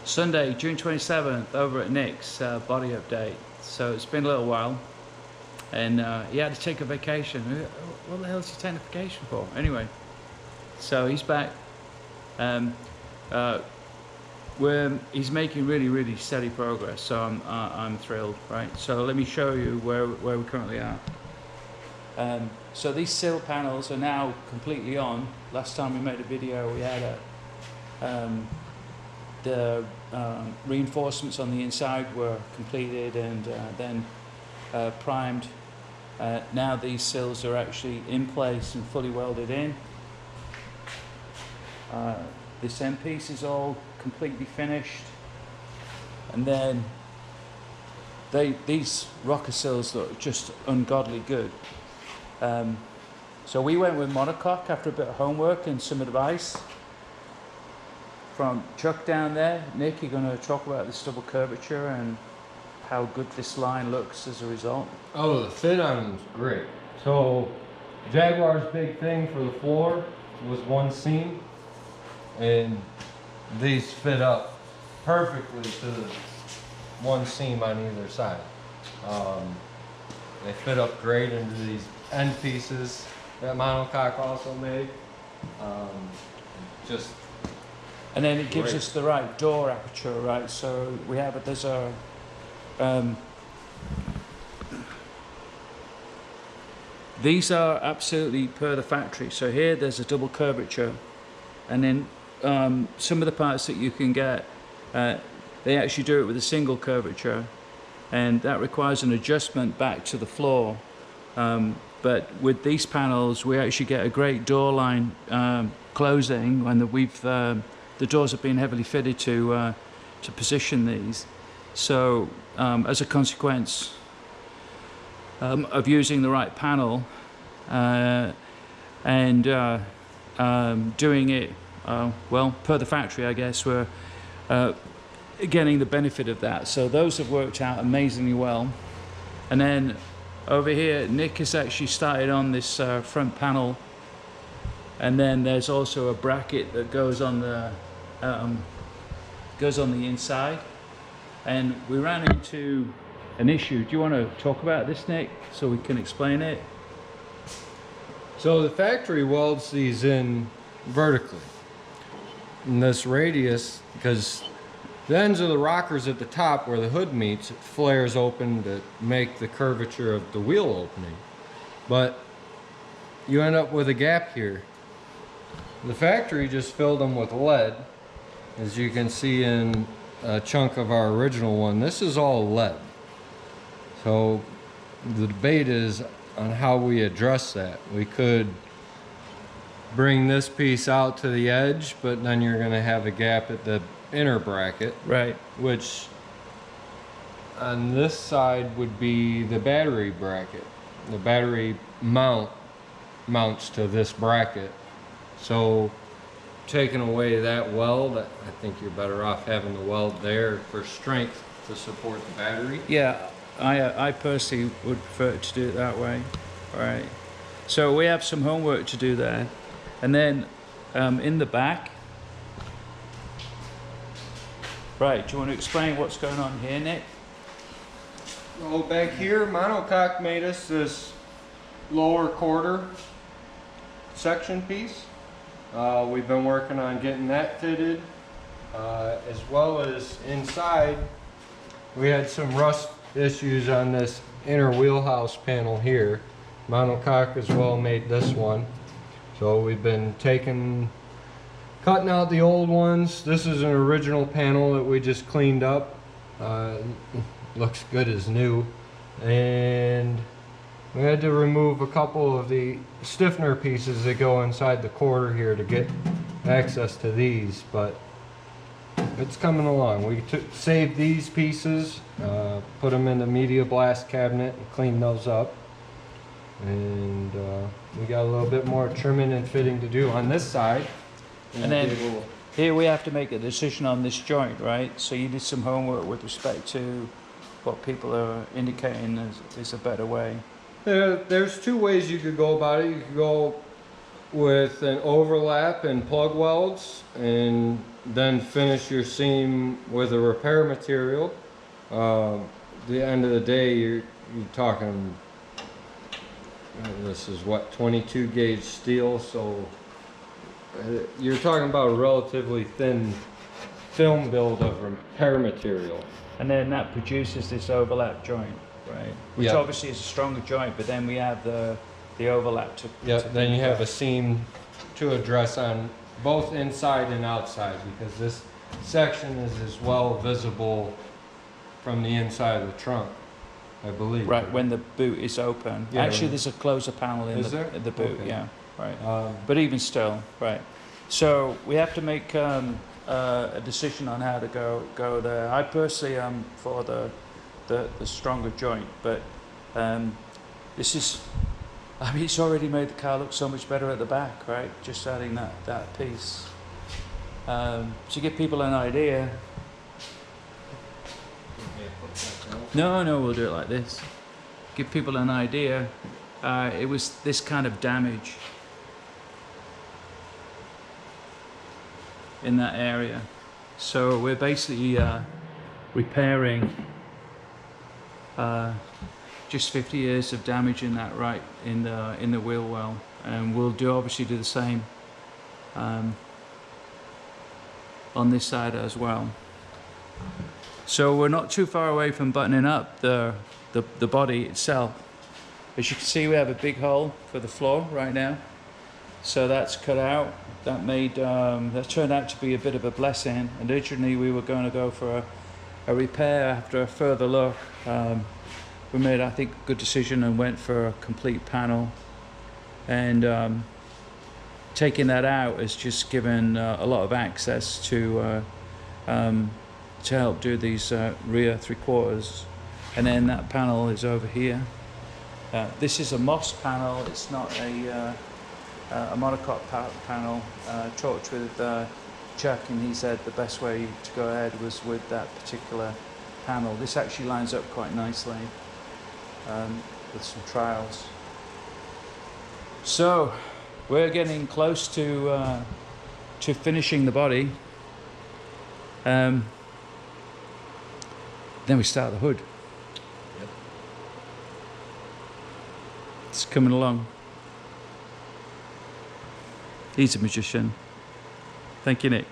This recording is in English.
Sunday, June 27th, over at Nick's body update. So it's been a little while, and he had to take a vacation. What the hell is he taking a vacation for? Anyway, so he's back. He's making really steady progress. So I'm thrilled, right? So let me show you where we currently are. So these sill panels are now completely on. Last time we made a video, we had the reinforcements on the inside were completed and then primed. Now these sills are actually in place and fully welded in. This end piece is all completely finished, and then these rocker sills look just ungodly good. So we went with monocoque after a bit of homework and some advice from Chuck down there. Nick, you're going to talk about this double curvature and how good this line looks as a result. Oh, the fit on them is great. So Jaguar's big thing for the floor was one seam, and these fit up perfectly to the one seam on either side. They fit up great into these end pieces that monocoque also made. And then it gives us the right door aperture, right? So we have it, there's a these are absolutely per the factory. So here there's a double curvature, and then some of the parts that you can get, they actually do it with a single curvature, and that requires an adjustment back to the floor. But with these panels, we actually get a great door line closing, and the doors have been heavily fitted to position these. So as a consequence of using the right panel and doing it well per the factory, I guess, we're getting the benefit of that. So those have worked out amazingly well. And then over here, Nick has actually started on this front panel, and then there's also a bracket that goes on the inside. And we ran into an issue. Do you want to talk about this, Nick, so we can explain it? So the factory welds these in vertically in this radius, because the ends of the rockers at the top where the hood meets, it flares open to make the curvature of the wheel opening. But you end up with a gap here. The factory just filled them with lead. As you can see in a chunk of our original one, this is all lead. So the debate is on how we address that. We could bring this piece out to the edge, but then you're going to have a gap at the inner bracket, right, which on this side would be the battery bracket. The battery mounts to this bracket. So taking away that weld, I think you're better off having the weld there for strength to support the battery. Yeah, I personally would prefer to do it that way. All right, so we have some homework to do there. And then in the back, right, do you want to explain what's going on here, Nick? Well, back here, monocoque made us this lower quarter section piece. We've been working on getting that fitted, as well as inside. We had some rust issues on this inner wheelhouse panel here. Monocoque as well made this one. So we've been cutting out the old ones. This is an original panel that we just cleaned up. Looks good as new. And we had to remove a couple of the stiffener pieces that go inside the quarter here to get access to these, but it's coming along. We saved these pieces, put them in the media blast cabinet and cleaned those up. And we got a little bit more trimming and fitting to do on this side. And then here we have to make a decision on this joint, right? So you did some homework with respect to what people are indicating is a better way. There's two ways you could go about it. You could go with an overlap and plug welds, and then finish your seam with a repair material. The end of the day, you're talking, this is what, 22 gauge steel, so you're talking about a relatively thin film build of repair material. And then that produces this overlap joint, right? Which Yep. obviously is a stronger joint, but then we have the overlap to... Yep, then you have a seam to address on both inside and outside, because this section is as well visible from the inside of the trunk, I believe. Right, when the boot is open. Yeah, Actually, when- there's a closer panel in Is there? the boot, Okay. yeah, right. But even still, right. So we have to make a decision on how to go there. I personally am for the stronger joint, but this is, I mean, it's already made the car look so much better at the back, right? Just adding that piece. To give people an idea. No, we'll do it like this. Give people an idea. It was this kind of damage in that area. So we're basically repairing just 50 years of damage in that right in the wheel well, and we'll obviously do the same on this side as well. So we're not too far away from buttoning up the body itself. As you can see, we have a big hole for the floor right now. So that's cut out. That turned out to be a bit of a blessing. And originally we were going to go for a repair after a further look. We made, I think, a good decision and went for a complete panel. And taking that out has just given a lot of access to help do these rear 3/4. And then that panel is over here. This is a Moss panel. It's not a monocoque panel. Talked with Chuck, and he said the best way to go ahead was with that particular panel. This actually lines up quite nicely with some trials. So we're getting close to finishing the body. Then we start the hood. Yep. It's coming along. He's a magician. Thank you, Nick.